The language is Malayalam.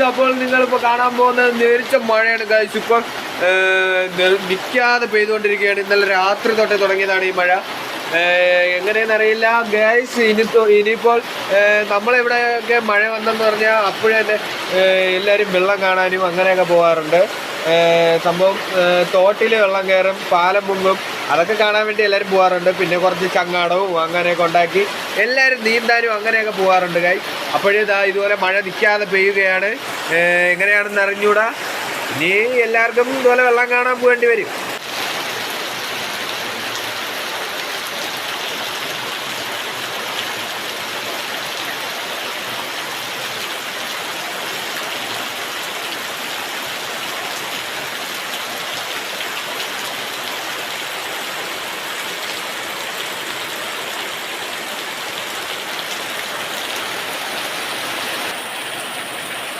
അപ്പോൾ നിങ്ങളിപ്പോൾ കാണാൻ പോകുന്നത് നേരിച്ച മഴയാണ് ഗൈസ്. ഇപ്പോൾ നിൽക്കാതെ പെയ്തുകൊണ്ടിരിക്കുകയാണ്. ഇന്നലെ രാത്രി തൊട്ടേ തുടങ്ങിയതാണ് ഈ മഴ. എങ്ങനെയെന്നറിയില്ല ഗൈസ്. ഇനിയിപ്പോൾ നമ്മളിവിടെയൊക്കെ മഴ വന്നെന്ന് പറഞ്ഞാൽ അപ്പോഴേ തന്നെ എല്ലാവരും വെള്ളം കാണാനും അങ്ങനെയൊക്കെ പോകാറുണ്ട്. സംഭവം തോട്ടിൽ വെള്ളം കയറും, പാലം മുങ്ങും, അതൊക്കെ കാണാൻ വേണ്ടി എല്ലാവരും പോകാറുണ്ട്. പിന്നെ കുറച്ച് ചങ്ങാടവും അങ്ങനെയൊക്കെ ഉണ്ടാക്കി എല്ലാവരും നീന്താനും അങ്ങനെയൊക്കെ പോകാറുണ്ട് ഗൈസ്. അപ്പോഴിതാ ഇതുപോലെ മഴ നിൽക്കാതെ പെയ്യുകയാണ്. എങ്ങനെയാണെന്ന് അറിഞ്ഞൂടാ. ഇനി എല്ലാവർക്കും ഇതുപോലെ വെള്ളം കാണാൻ പോകേണ്ടി വരും.